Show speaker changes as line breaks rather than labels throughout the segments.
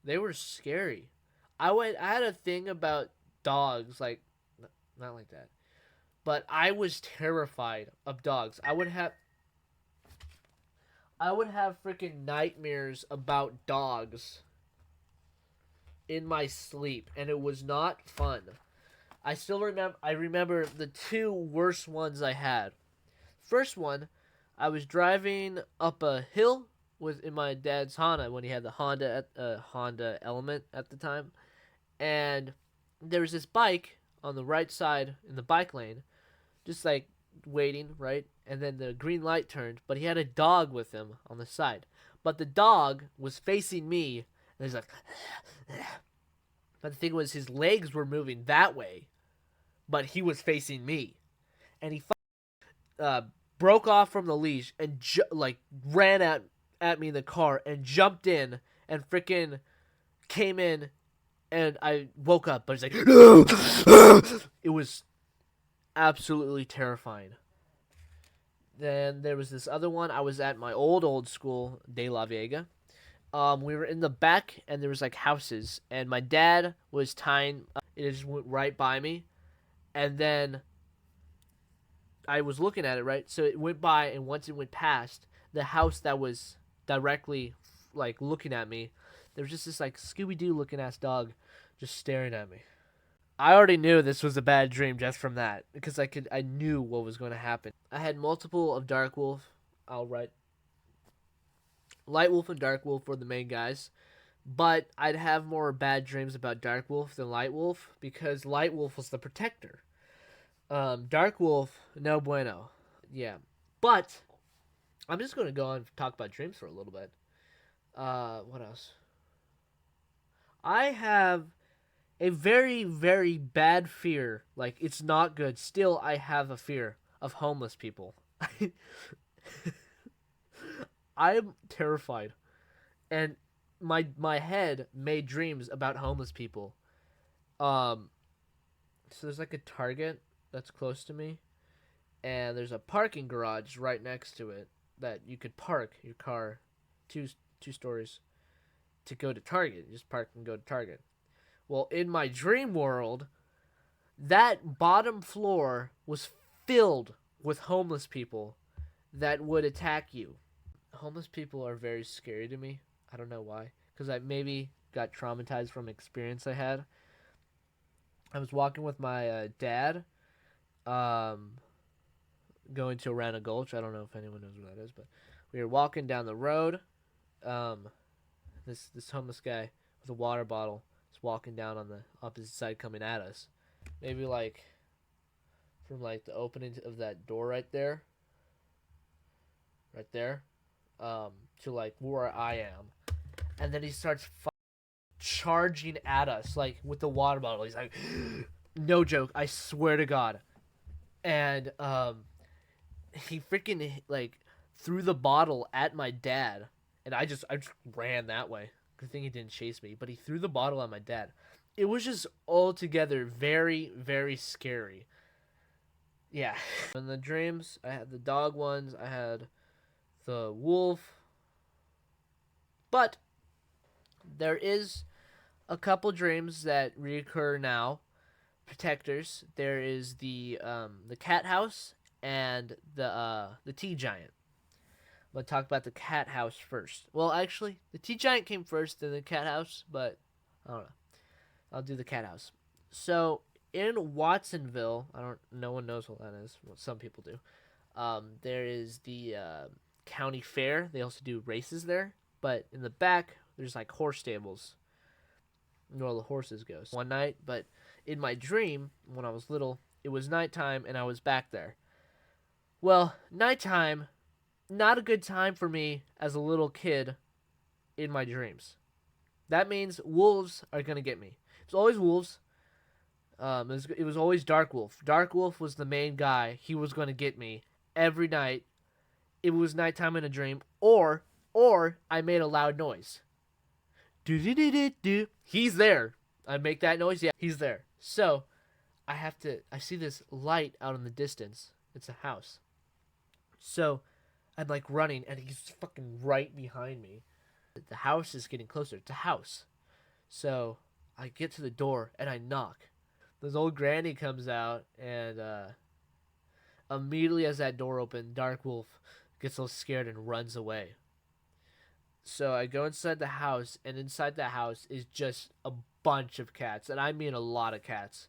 They were scary. I had a thing about dogs, like not like that, but I was terrified of dogs. I would have freaking nightmares about dogs in my sleep, and it was not fun. I remember the two worst ones I had. First one, I was driving up a hill with in my dad's Honda when he had the Honda Element at the time, and there was this bike on the right side in the bike lane, just like waiting, right? And then the green light turned, but he had a dog with him on the side. But the dog was facing me, and he's like, but the thing was, his legs were moving that way, but he was facing me, and he uh, broke off from the leash and like ran at me in the car and jumped in and freaking came in, and I woke up, but it's like it was absolutely terrifying. Then there was this other one. I was at my old school, De La Vega. We were in the back, and there was like houses, and my dad was tying. It just went right by me, and then I was looking at it, right. So it went by, and once it went past the house that was directly like looking at me, there was just this like Scooby Doo looking ass dog just staring at me. I already knew this was a bad dream just from that because I knew what was going to happen. I had multiple of Dark Wolf. I'll write Light Wolf and Dark Wolf were the main guys, but I'd have more bad dreams about Dark Wolf than Light Wolf because Light Wolf was the protector. Dark Wolf, no bueno. Yeah, but I'm just going to go on and talk about dreams for a little bit. What else? I have a very, very bad fear. Like, it's not good. Still, I have a fear of homeless people. I'm terrified. And my head made dreams about homeless people. Um, so there's like a Target that's close to me, and there's a parking garage right next to it that you could park your car two two stories to go to Target. You just park and go to Target. Well, in my dream world, that bottom floor was filled with homeless people that would attack you. Homeless people are very scary to me. I don't know why. Because I maybe got traumatized from experience I had. I was walking with my dad, um, going to Arana Gulch. I don't know if anyone knows where that is, but we were walking down the road. Um, this homeless guy with a water bottle is walking down on the opposite side, coming at us. Maybe like from like the opening of that door right there, to like where I am, and then he starts charging at us like with the water bottle. He's like, no joke, I swear to God, and he freaking like threw the bottle at my dad, and I just ran that way. Good thing he didn't chase me, but he threw the bottle at my dad. It was just altogether very, very scary. Yeah. In the dreams, I had the dog ones, I had the wolf, but there is a couple dreams that reoccur now. Protectors. There is the cat house and the tea giant. I'm gonna talk about the cat house first. Well, actually, the tea giant came first, then the cat house, but I don't know. I'll do the cat house. So in Watsonville, I don't. No one knows what that is. Well, some people do. There is the county fair. They also do races there, but in the back there's like horse stables where all the horses go. So one night, but in my dream when I was little, it was nighttime and I was back there. Well, nighttime, not a good time for me as a little kid in my dreams. That means wolves are gonna get me. It's always wolves. It was always Dark Wolf. Dark Wolf was the main guy. He was gonna get me every night. It was nighttime in a dream, or I made a loud noise. Do do do do do. He's there. I make that noise. Yeah, he's there. So I have to. I see this light out in the distance. It's a house. So I'm like running, and he's fucking right behind me. The house is getting closer. It's a house. So I get to the door and I knock. This old granny comes out, and immediately as that door opened, Dark Wolf gets a little scared and runs away. So I go inside the house, and inside the house is just a bunch of cats, and I mean a lot of cats.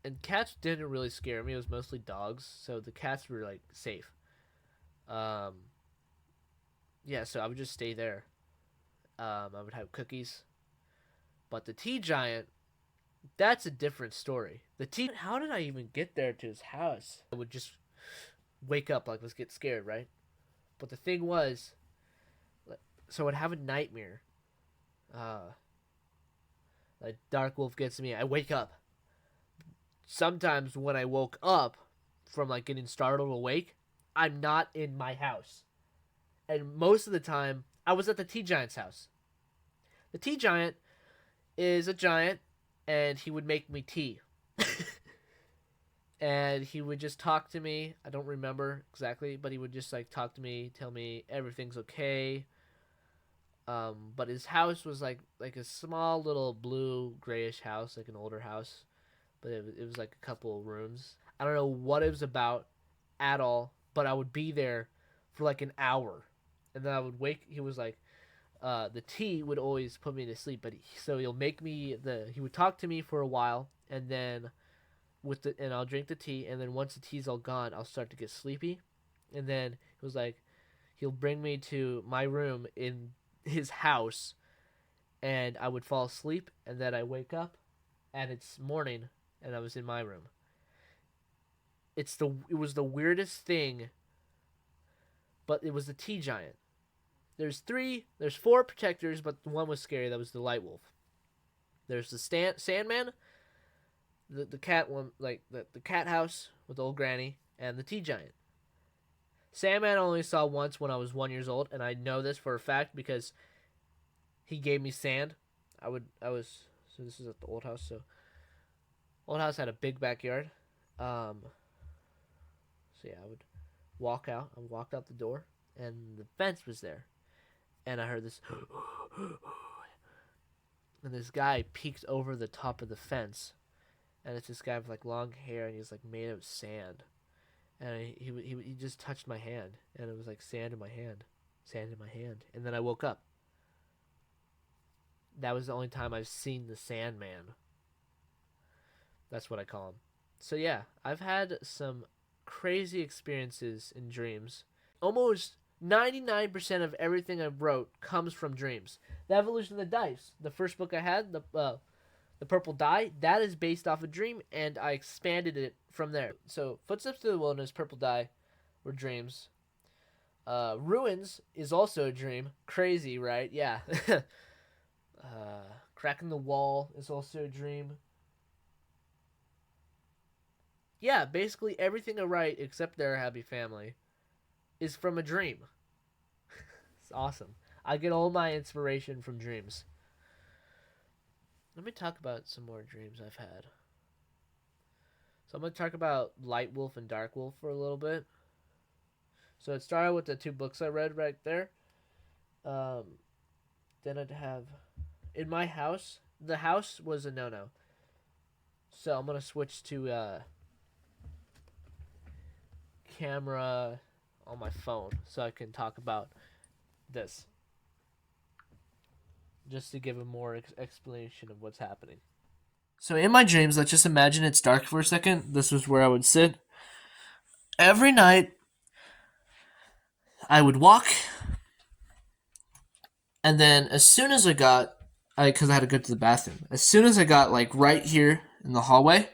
And cats didn't really scare me. It was mostly dogs, so the cats were like safe. Um, yeah, so I would just stay there. I would have cookies, but the tea giant, that's a different story. The tea, how did I even get there to his house? I would just wake up like let's get scared, right? But the thing was, so I'd have a nightmare. Uh, like Dark Wolf gets me. I wake up. Sometimes when I woke up from like getting startled awake, I'm not in my house. And most of the time, I was at the tea giant's house. The tea giant is a giant, and he would make me tea. And he would just talk to me. I don't remember exactly, but he would just like talk to me, tell me everything's okay. But his house was like a small little blue grayish house, like an older house, but it was like a couple of rooms. I don't know what it was about at all, but I would be there for like an hour, and then I would wake. He was like, the tea would always put me to sleep, but so he'll make me he would talk to me for a while, and then and I'll drink the tea, and then once the tea's all gone, I'll start to get sleepy, and then it was like he'll bring me to my room in his house, and I would fall asleep, and then I wake up, and it's morning, and I was in my room. It was the weirdest thing, but it was the tea giant. There's four protectors, but the one was scary. That was the light wolf. There's the Sandman, the cat one, like the cat house with the old granny, and the tea giant. Sandman I only saw once when I was 1 year old, and I know this for a fact because he gave me sand. So this is at the old house. So old house had a big backyard. So yeah, I would walk out. I walked out the door, and the fence was there, and I heard this, and this guy peeks over the top of the fence, and it's this guy with like long hair, and he's like made of sand, and he just touched my hand, and it was like sand in my hand, and then I woke up. That was the only time I've seen the Sandman. That's what I call him. So yeah, I've had some crazy experiences in dreams. Almost 99% of everything I wrote comes from dreams. The Evolution of the Dice, the first book I had, the Purple Die, that is based off a dream, and I expanded it from there. So Footsteps to the Wilderness, Purple Die were dreams. Ruins is also a dream. Crazy, right? Yeah. Cracking the Wall is also a dream. Yeah, basically everything I write except They're a Happy Family is from a dream. It's awesome. I get all my inspiration from dreams. Let me talk about some more dreams I've had. So I'm going to talk about Light Wolf and Dark Wolf for a little bit. So it started with the two books I read right there. Then I'd have... In my house, the house was a no-no. So I'm going to switch to camera on my phone so I can talk about this. Just to give a more explanation of what's happening. So in my dreams, let's just imagine it's dark for a second. This was where I would sit. Every night, I would walk, and then as soon as because I had to go to the bathroom. As soon as I got like right here in the hallway,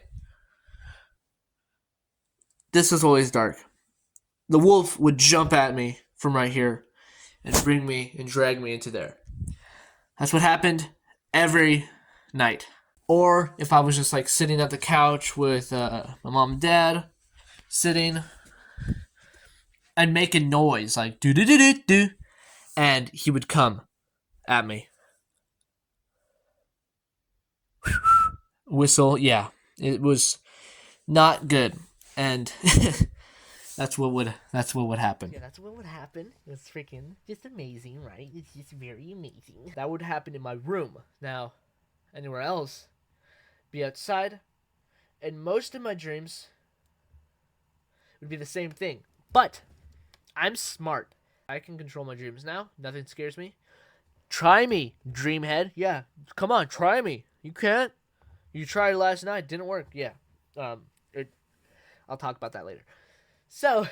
this is always dark. The wolf would jump at me from right here and bring me and drag me into there. That's what happened every night. Or if I was just like sitting at the couch with my mom and dad, sitting, I'd make a noise like do do do do do, and he would come at me. Whistle, yeah, it was not good, and
That's what would happen.
Yeah, that's what would happen. It's freaking just amazing, right? It's just very amazing. That would happen in my room. Now, anywhere else, be outside, and most of my dreams would be the same thing. But I'm smart. I can control my dreams now. Nothing scares me. Try me, Dreamhead. Yeah, come on, try me. You can't. You tried last night, didn't work. Yeah, um, it, I'll talk about that later. So,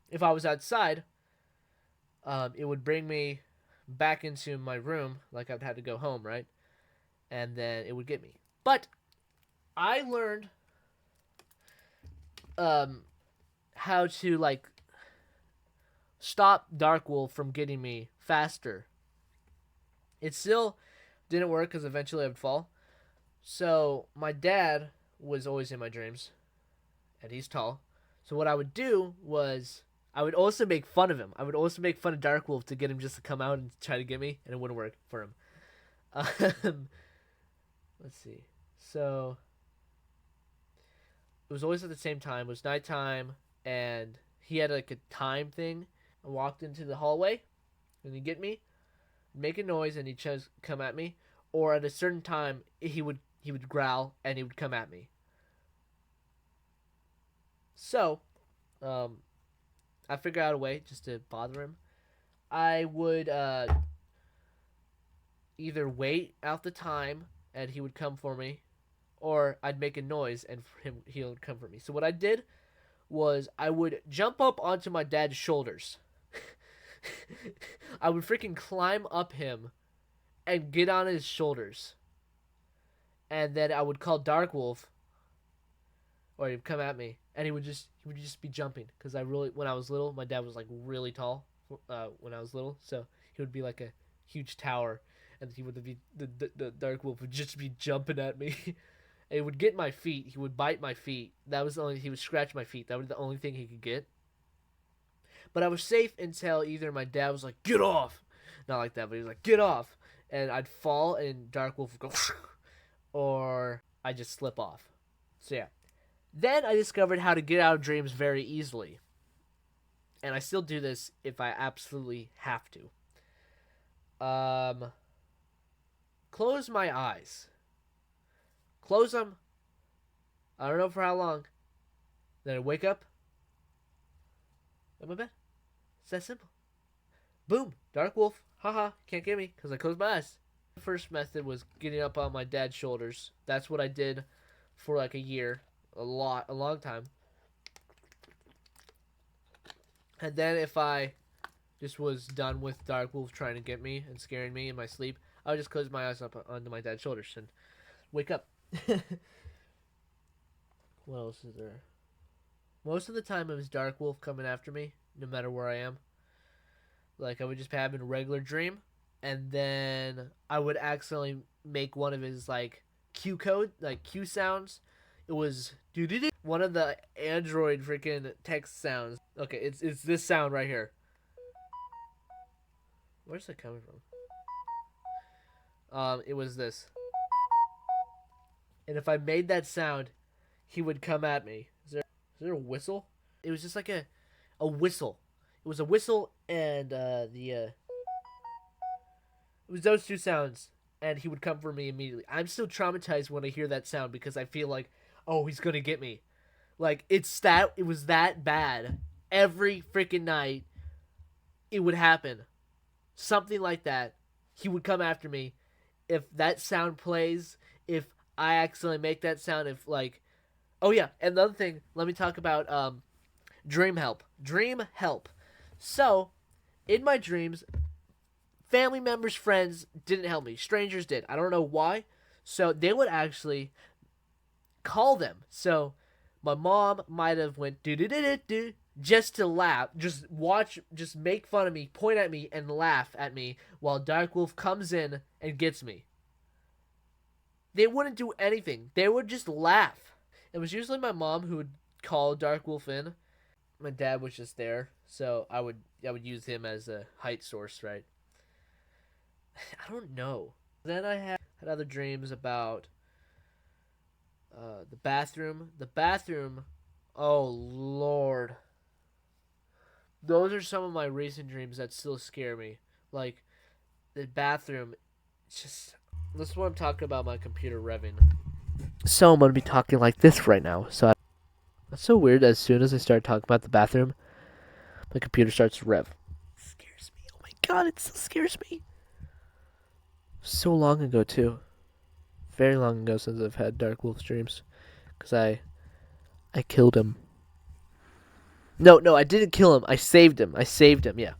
if I was outside, it would bring me back into my room, like I'd had to go home, right? And then it would get me. But I learned um, how to like stop Darkwolf from getting me faster. It still didn't work because eventually I would fall. So my dad was always in my dreams, and he's tall. So what I would do was I would also make fun of him. I would also make fun of Darkwolf to get him just to come out and try to get me, and it wouldn't work for him. Um, let's see. So it was always at the same time. It was nighttime, and he had like a time thing. I walked into the hallway, and he'd get me, make a noise, and he'd just come at me. Or at a certain time, he would growl, and he would come at me. So, um, I figured out a way just to bother him. I would either wait out the time, and he would come for me, or I'd make a noise, and he would come for me. So what I did was I would jump up onto my dad's shoulders. I would freaking climb up him and get on his shoulders. And then I would call Darkwolf, or he'd come at me, and he would just be jumping because when I was little, my dad was like really tall when I was little, so he would be like a huge tower, and he would be the Darkwolf would just be jumping at me. It would get my feet. He would bite my feet. That was the only. He would scratch my feet. That was the only thing he could get. But I was safe until either my dad was like, "Get off," not like that, but he was like, "Get off," and I'd fall, and Darkwolf would go, or I just slip off. So yeah. Then I discovered how to get out of dreams very easily, and I still do this if I absolutely have to. Close my eyes. Close them. I don't know for how long. Then I wake up in my bed. It's that simple. Boom. Dark wolf. Haha. Can't get me because I closed my eyes. The first method was getting up on my dad's shoulders. That's what I did for like a year. A long time. And then if I just was done with Dark Wolf trying to get me and scaring me in my sleep, I would just close my eyes up onto my dad's shoulders and wake up. What else is there? Most of the time it was Dark Wolf coming after me, no matter where I am. Like I would just have a regular dream, and then I would accidentally make one of his like Q sounds. It was one of the Android freaking text sounds. Okay, it's this sound right here. Where's that coming from? It was this. And if I made that sound, he would come at me. Is there a whistle? It was just like a whistle. It was a whistle and it was those two sounds, and he would come for me immediately. I'm still traumatized when I hear that sound because I feel like, oh, he's gonna get me. Like it was that bad. Every freaking night, it would happen. Something like that. He would come after me. If that sound plays, if I accidentally make that sound, if like, oh yeah, and another thing. Let me talk about dream help. Dream help. So, in my dreams, family members, friends didn't help me. Strangers did. I don't know why. So they would actually call them. So my mom might have went do do do do do just to laugh, just watch, just make fun of me, point at me, and laugh at me while Dark Wolf comes in and gets me. They wouldn't do anything. They would just laugh. It was usually my mom who would call Dark Wolf in. My dad was just there, so I would use him as a height source, right? I don't know. Then I had other dreams about the bathroom. The bathroom Oh Lord, those are some of my recent dreams that still scare me. Like the bathroom, just this is what I'm talking about. My computer revving. So I'm gonna be talking like this right now. That's so weird. As soon as I start talking about the bathroom, my computer starts to rev. It scares me. Oh my god, it still scares me. So long ago too. Very long ago since I've had Dark Wolf dreams. Cause I killed him. No, I didn't kill him. I saved him. Yeah.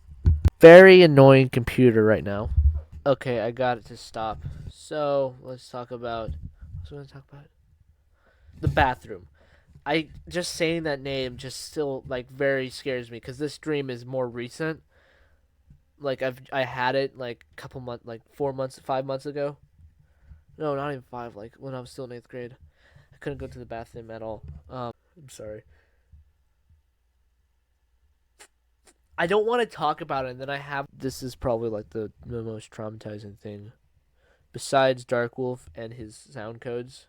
Very annoying computer right now. Okay, I got it to stop. So let's talk about. What's I going to talk about? The bathroom. I just saying that name just still like very scares me because this dream is more recent. Like I had it like a couple months, like 4 months, 5 months ago. No, not even five. Like when I was still in eighth grade, I couldn't go to the bathroom at all. I'm sorry. I don't want to talk about it. And then I have this is probably like the most traumatizing thing, besides Dark Wolf and his sound codes.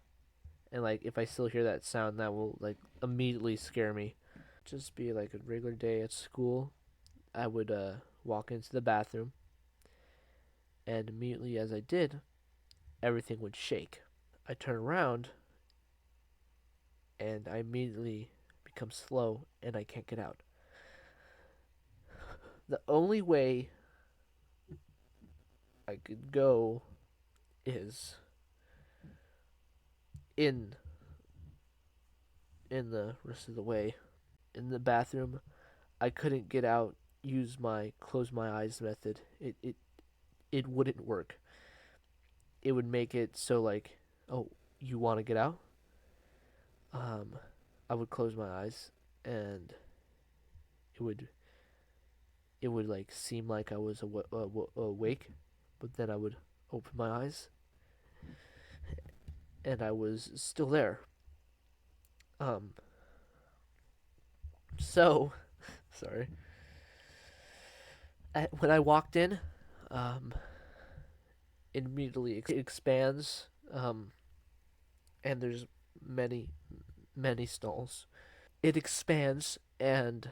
And like if I still hear that sound, that will like immediately scare me. Just be like a regular day at school. I would walk into the bathroom, and immediately as I did, everything would shake. I turn around, and I immediately become slow, and I can't get out. The only way I could go is in the rest of the way. In the bathroom, I couldn't get out. Use my close my eyes method. It wouldn't work. It would make it so like, oh, you want to get out? Um, I would close my eyes, and it would like seem like I was awake, but then I would open my eyes, and I was still there. Um, so sorry. When I walked in, um, it immediately expands, and there's many many stalls. It expands, and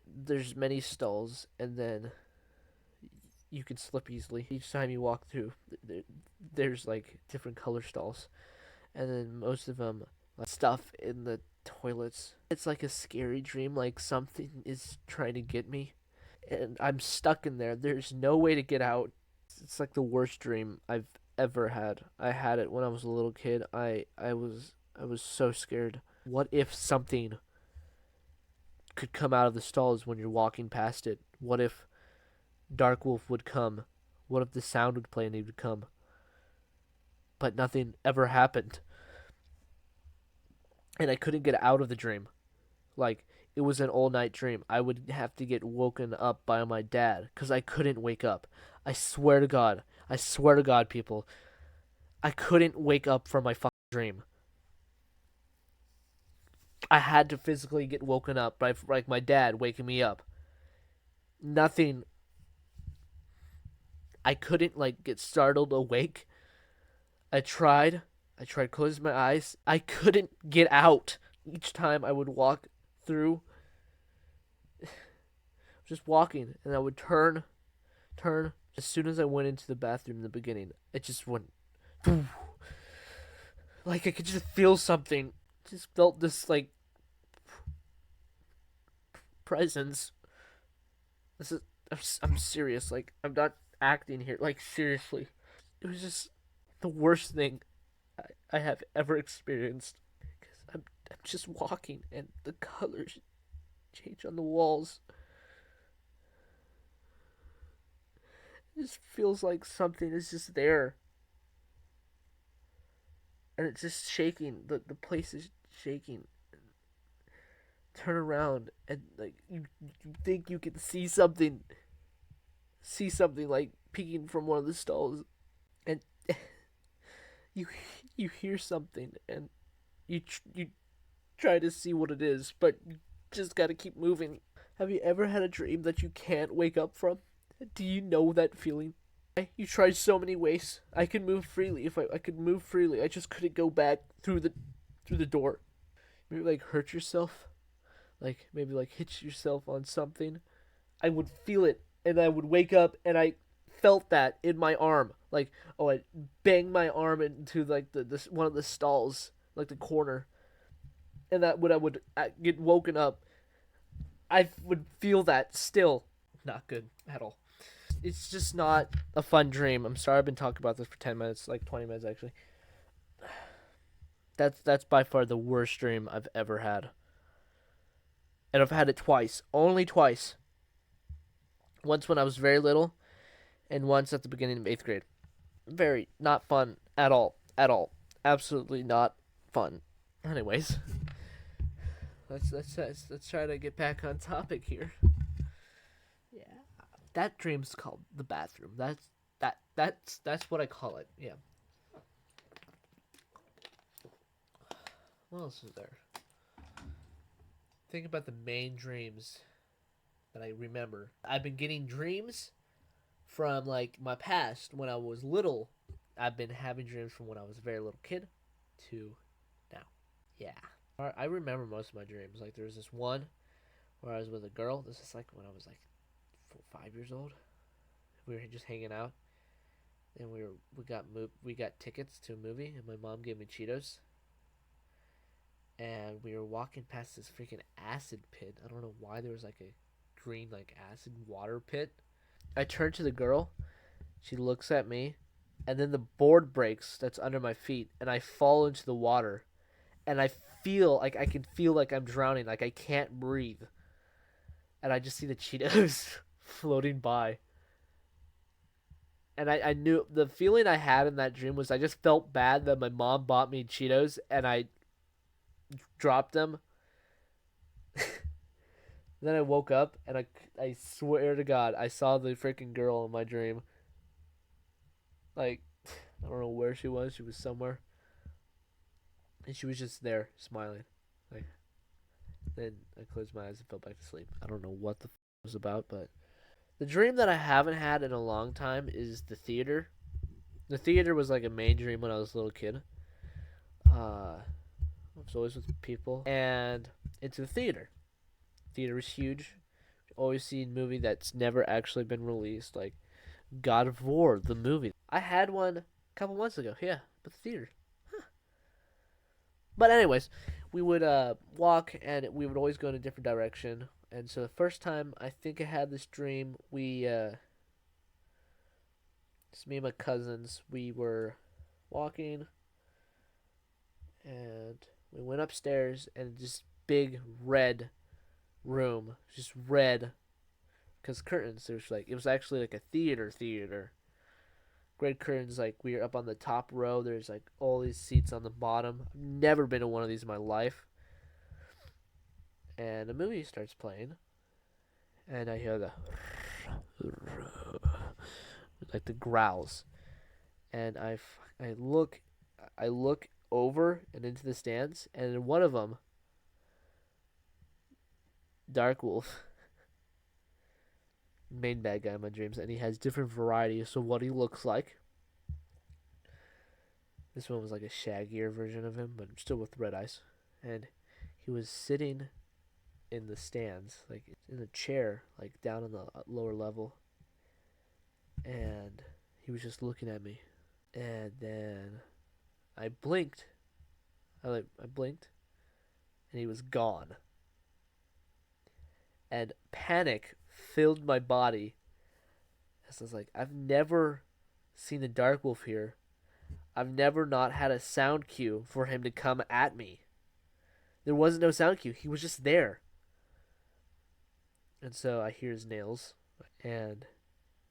there's many stalls, and then you can slip easily. Each time you walk through, there's like different color stalls, and then most of them like stuff in the toilets. It's like a scary dream, like something is trying to get me, and I'm stuck in there. There's no way to get out. It's like the worst dream I've ever had. I had it when I was a little kid. I was so scared. What if something could come out of the stalls when you're walking past it? What if Dark Wolf would come? What if the sound would play and he would come? But nothing ever happened. And I couldn't get out of the dream. Like, it was an all night dream. I would have to get woken up by my dad because I couldn't wake up. I swear to God. I swear to God, people. I couldn't wake up from my fucking dream. I had to physically get woken up by like my dad waking me up. Nothing. I couldn't like get startled awake. I tried. I tried closing my eyes. I couldn't get out. Each time I would walk through, just walking, and I would turn. As soon as I went into the bathroom in the beginning, it just went. Like I could just feel something. Just felt this like presence. This is. I'm serious. Like I'm not acting here. Like seriously, it was just the worst thing I have ever experienced. Because I'm just walking and the colors change on the walls. It just feels like something is just there. And it's just shaking. The place is shaking. Turn around and like you think you can see something like peeking from one of the stalls, and you you hear something and you try to see what it is, but you just gotta keep moving. Have you ever had a dream that you can't wake up from? Do you know that feeling? You tried so many ways. I could move freely if I could move freely. I just couldn't go back through the door. maybe like hurt yourself, like maybe like hit yourself on something, I would feel it, and I would wake up and I felt that in my arm. Like, oh, I banged my arm into like the this one of the stalls, like the corner, and that when I would get woken up, I would feel that still. Not good at all. It's just not a fun dream. I'm sorry I've been talking about this for 10 minutes, like 20 minutes actually. That's by far the worst dream I've ever had. And I've had it twice. Only twice. Once when I was very little, and once at the beginning of 8th grade. Very not fun at all. At all. Absolutely not fun. Anyways, let's try to get back on topic here. Yeah. That dream's called the bathroom. That's what I call it. Yeah. What else is there? Think about the main dreams that I remember. I've been getting dreams from like my past when I was little. I've been having dreams from when I was a very little kid to now. Yeah. I remember most of my dreams. Like there was this one where I was with a girl. This is like when I was like 5 years old. We were just hanging out, and we got tickets to a movie, and my mom gave me Cheetos, and we were walking past this freaking acid pit. I don't know why there was like a green like acid water pit. I turn to the girl. She looks at me, and then the board breaks that's under my feet, and I fall into the water, and I feel like I can feel like I'm drowning, like I can't breathe, and I just see the Cheetos floating by. And I knew the feeling I had in that dream was I just felt bad that my mom bought me Cheetos and I dropped them. Then I woke up and I swear to God, I saw the freaking girl in my dream. Like, I don't know where she was. She was somewhere. And she was just there, smiling. Like, then I closed my eyes and fell back to sleep. I don't know what the it was about, but the dream that I haven't had in a long time is the theater. The theater was like a main dream when I was a little kid. I was always with people, and it's a theater. Theater is huge. Always seen movie that's never actually been released, like God of War, the movie. I had one a couple months ago. Yeah, but the theater. Huh. But anyways, we would walk, and we would always go in a different direction. And so the first time I think I had this dream, it's me and my cousins. We were walking, and we went upstairs, and this big red room, just red, because curtains. There's like it was actually like a theater. Red curtains. Like we were up on the top row. There's like all these seats on the bottom. I've never been to one of these in my life. And a movie starts playing, and I hear the like the growls, and I look over and into the stands, and in one of them, Dark Wolf, main bad guy in my dreams, and he has different varieties of what he looks like. This one was like a shaggier version of him, but still with red eyes, and he was sitting in the stands, like in a chair, like down on the lower level, and he was just looking at me, and then I blinked. I blinked, and he was gone. And panic filled my body. As I was like, I've never seen a dark wolf here. I've never not had a sound cue for him to come at me. There wasn't no sound cue. He was just there. And so I hear his nails, and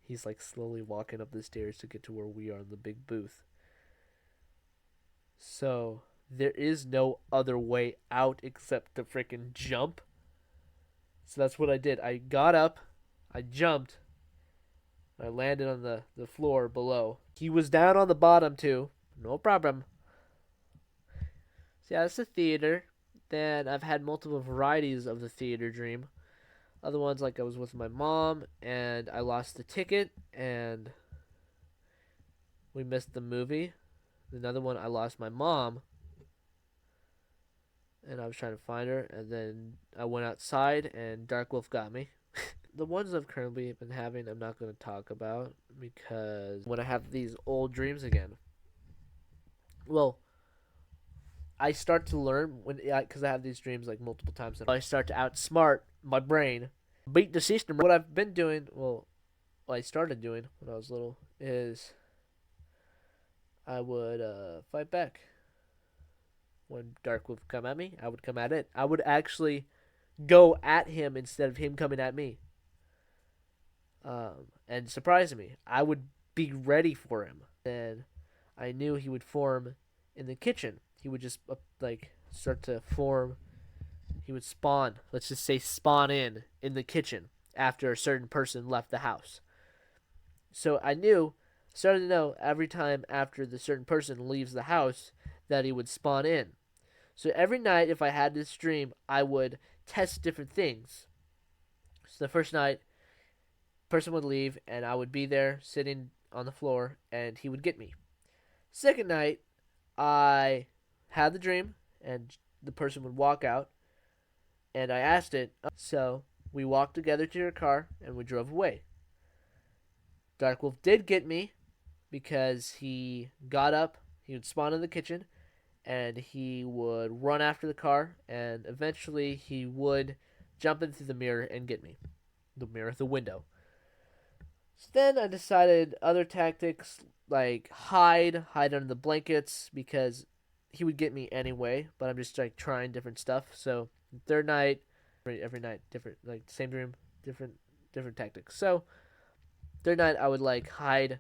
he's like slowly walking up the stairs to get to where we are in the big booth. So there is no other way out except to freaking jump. So that's what I did. I got up, I jumped, I landed on the floor below. He was down on the bottom too. No problem. So yeah, that's the theater. Then I've had multiple varieties of the theater dream. Other ones like I was with my mom and I lost the ticket and we missed the movie. Another one I lost my mom and I was trying to find her, and then I went outside, and Dark Wolf got me. The ones I've currently been having, I'm not going to talk about because when I have these old dreams again, well, I start to learn when because I have these dreams like multiple times, and I start to outsmart my brain, beat the system. What I've been doing, well, what I started doing when I was little is I would fight back. When Dark would come at me, I would come at it. I would actually go at him instead of him coming at me. And surprise me. I would be ready for him. Then I knew he would form in the kitchen. He would just like start to form. He would spawn. Let's just say spawn in the kitchen after a certain person left the house. So I started to know every time after the certain person leaves the house that he would spawn in. So every night, if I had this dream, I would test different things. So the first night, person would leave, and I would be there sitting on the floor, and he would get me. Second night, I had the dream, and the person would walk out, and I asked it. So we walked together to your car, and we drove away. Dark Wolf did get me because he got up, he would spawn in the kitchen, and he would run after the car, and eventually he would jump in through the mirror and get me. The window. So then I decided other tactics like hide under the blankets because he would get me anyway, but I'm just like trying different stuff. So third night, every night different, like same dream, different tactics. So third night I would like hide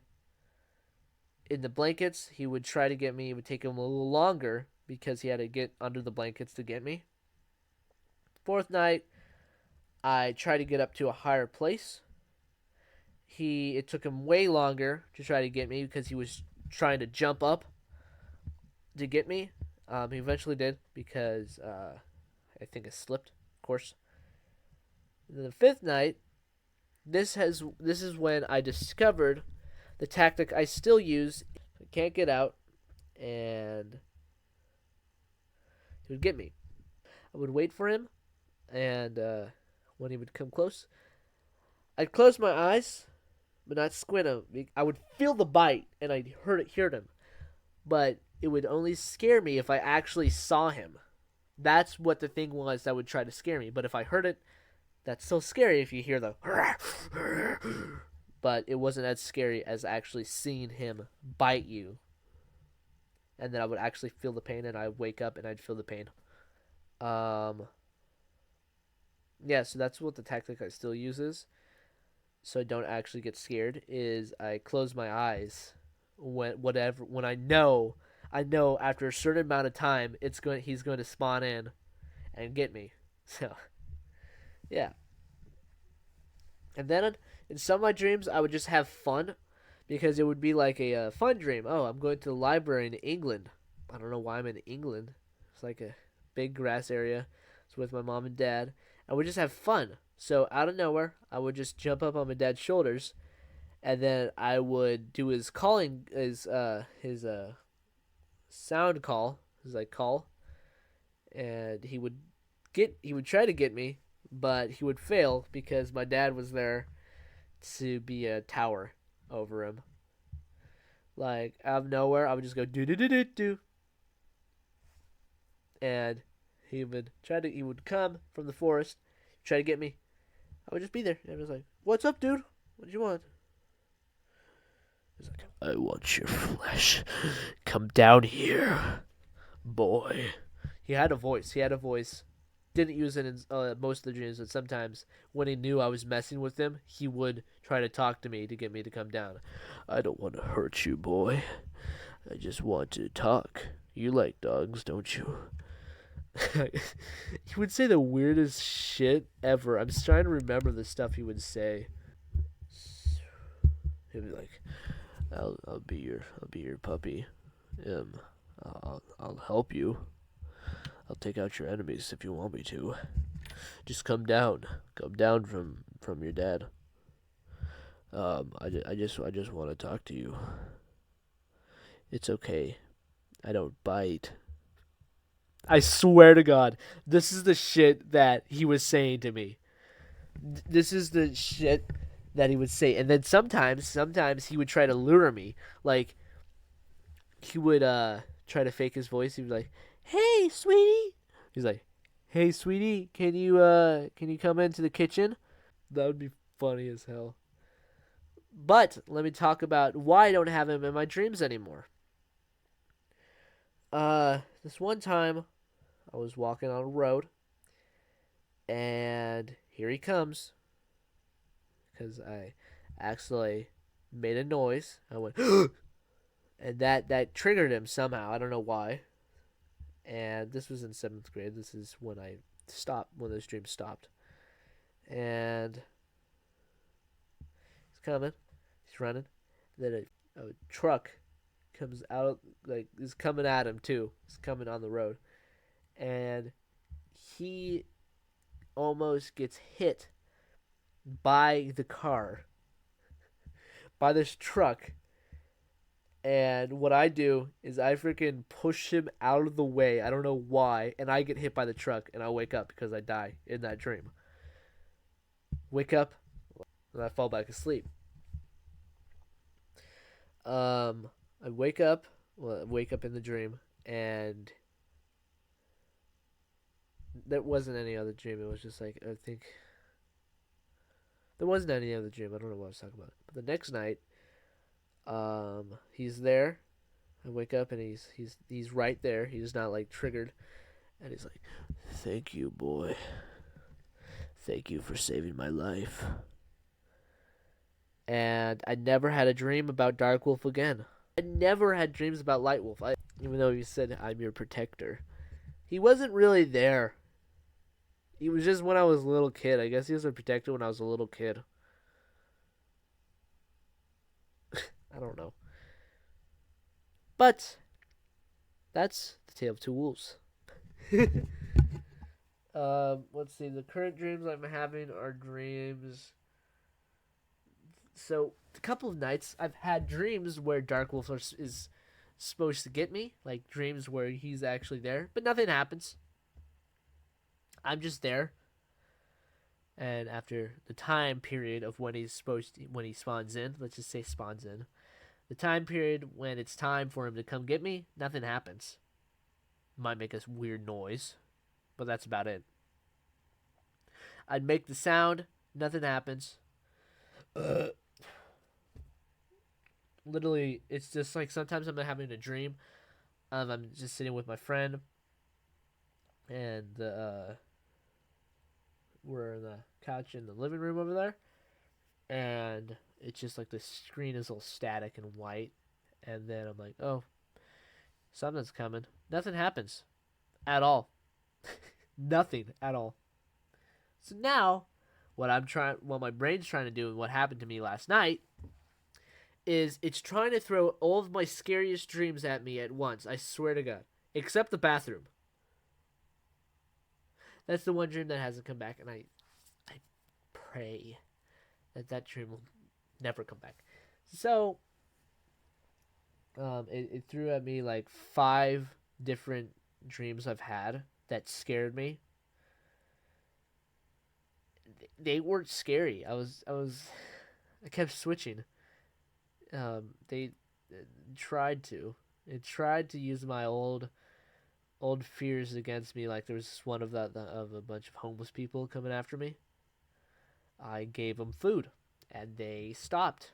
in the blankets. He would try to get me. It would take him a little longer because he had to get under the blankets to get me. Fourth night, I tried to get up to a higher place. It took him way longer to try to get me because he was trying to jump up to get me. He eventually did because I think I slipped, of course. And then the fifth night, this is when I discovered the tactic I still use. I can't get out, and he would get me. I would wait for him, and when he would come close, I'd close my eyes, but not squint him. I would feel the bite, and I'd hear him, but it would only scare me if I actually saw him. That's what the thing was that would try to scare me. But if I heard it, that's still scary if you hear the but it wasn't as scary as actually seeing him bite you. And then I would actually feel the pain, and I'd wake up and I'd feel the pain. Yeah, so that's what the tactic I still uses. So I don't actually get scared. Is I close my eyes when I know after a certain amount of time he's going to spawn in and get me. So yeah. And then in some of my dreams, I would just have fun because it would be like a fun dream. Oh, I'm going to the library in England. I don't know why I'm in England. It's like a big grass area. It's with my mom and dad. And we just have fun. So out of nowhere, I would just jump up on my dad's shoulders, and then I would do his sound call, his like call, and he would try to get me, but he would fail because my dad was there to be a tower over him. Like out of nowhere, I would just go do do do do do, and he would come from the forest, try to get me. I would just be there, and I was like, "What's up, dude? What do you want?" He's like, "I want your flesh. Come down here, boy." He had a voice. Didn't use it in most of the dreams, but sometimes when he knew I was messing with him, he would try to talk to me to get me to come down. "I don't want to hurt you, boy. I just want to talk. You like dogs, don't you?" He would say the weirdest shit ever. I'm just trying to remember the stuff he would say. He'd be like, I'll be your puppy. I'll help you. I'll take out your enemies if you want me to. Just come down from your dad. I just want to talk to you. It's okay. I don't bite. I swear to God, this is the shit that he was saying to me. This is the shit that he would say. And then sometimes he would try to lure me. Like, he would try to fake his voice. He'd be like, "Hey, sweetie." He's like, "Hey, sweetie, can you come into the kitchen?" That would be funny as hell. But let me talk about why I don't have him in my dreams anymore. This one time I was walking on a road and here he comes because I actually made a noise. I went and that triggered him somehow. I don't know why. And this was in 7th grade. This is when I stopped, when those dreams stopped. And he's coming. He's running. Then a truck comes out, like, is coming at him too. He's coming on the road. And he almost gets hit by the car, by this truck. And what I do is I freaking push him out of the way. I don't know why. And I get hit by the truck and I wake up because I die in that dream. Wake up and I fall back asleep. I wake up, in the dream, and there wasn't any other dream. It was just like, I think there wasn't any other dream. I don't know what I was talking about. But the next night, he's there. I wake up and he's right there. He's not like triggered, and he's like, "Thank you, boy. Thank you for saving my life." And I never had a dream about Dark Wolf again. I never had dreams about Light Wolf. Even though he said, "I'm your protector," he wasn't really there. He was just when I was a little kid. I guess he was a protector when I was a little kid. I don't know. But that's the tale of two wolves. Let's see. The current dreams I'm having are dreams. So a couple of nights I've had dreams where Dark Wolf is supposed to get me, like dreams where he's actually there, but nothing happens. I'm just there. And after the time period of when when he spawns in, let's just say spawns in, the time period when it's time for him to come get me, nothing happens. Might make a weird noise, but that's about it. I'd make the sound, nothing happens. Literally, it's just like sometimes I'm having a dream. I'm just sitting with my friend, and we're in the couch in the living room over there, and it's just like the screen is all static and white, and then I'm like, oh, something's coming. Nothing happens at all. Nothing at all. So now, what my brain's trying to do, and what happened to me last night, is it's trying to throw all of my scariest dreams at me at once. I swear to God, except the bathroom. That's the one dream that hasn't come back, and I pray that dream will never come back. So, it threw at me like 5 different dreams I've had that scared me. They weren't scary. I kept switching. They tried to. It tried to use my old fears against me. Like there was one of of a bunch of homeless people coming after me. I gave them food, and they stopped.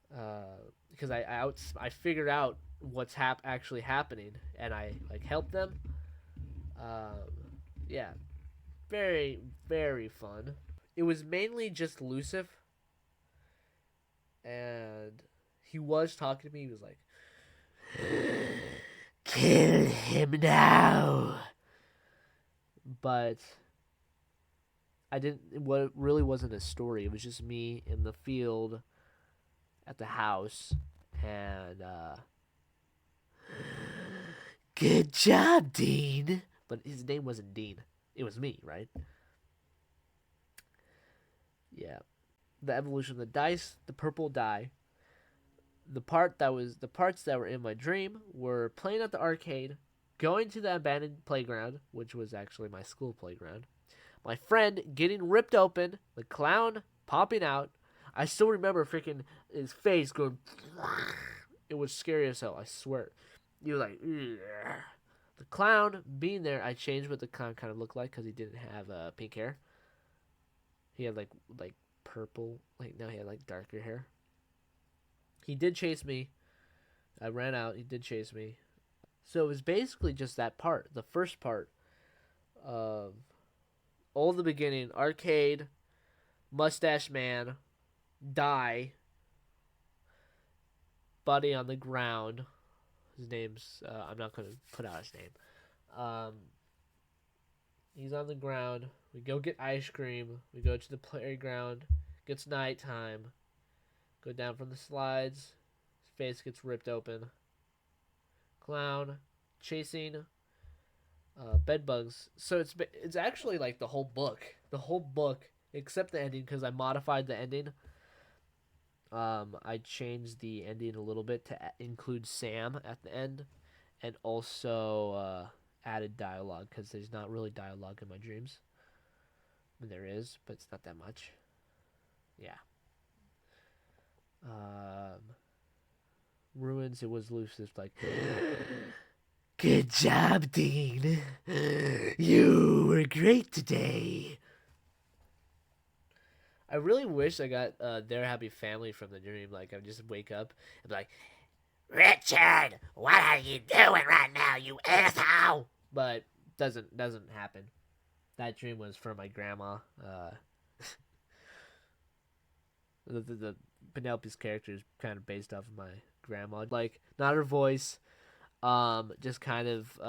Because I figured out what's actually happening, and I like helped them. Yeah, very very fun. It was mainly just Lucifer, and he was talking to me. He was like, "Kill him now." But I didn't. What really wasn't a story. It was just me in the field, at the house, and good job, Dean. But his name wasn't Dean. It was me, right? Yeah. The evolution of the dice, the purple die. The parts that were in my dream were playing at the arcade, going to the abandoned playground, which was actually my school playground. My friend getting ripped open, the clown popping out. I still remember freaking his face going. It was scary as hell, I swear. You like. Ugh. The clown being there, I changed what the clown kind of looked like because he didn't have pink hair. He had like purple, like no, he had like darker hair. He did chase me. I ran out. He did chase me. So it was basically just that part, the first part. All the beginning, arcade, mustache man, die, buddy on the ground. His name's I'm not gonna put out his name. Um, he's on the ground. We go get ice cream. We go to the playground. Gets nighttime. Go down from the slides. His face gets ripped open. Clown chasing bed bugs. So it's actually like the whole book except the ending because I modified the ending. I changed the ending a little bit to include Sam at the end, and also added dialogue because there's not really dialogue in my dreams. I mean, there is, but it's not that much. Yeah. Ruins. It was loose. It's like, good job, Dean. You were great today. I really wish I got Their Happy Family from the dream. Like, I would just wake up and be like, Richard, what are you doing right now, you asshole? But doesn't happen. That dream was for my grandma. The Penelope's character is kind of based off of my grandma. Like, not her voice, just kind of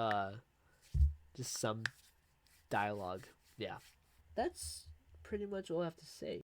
just some dialogue. Yeah, that's pretty much all I have to say.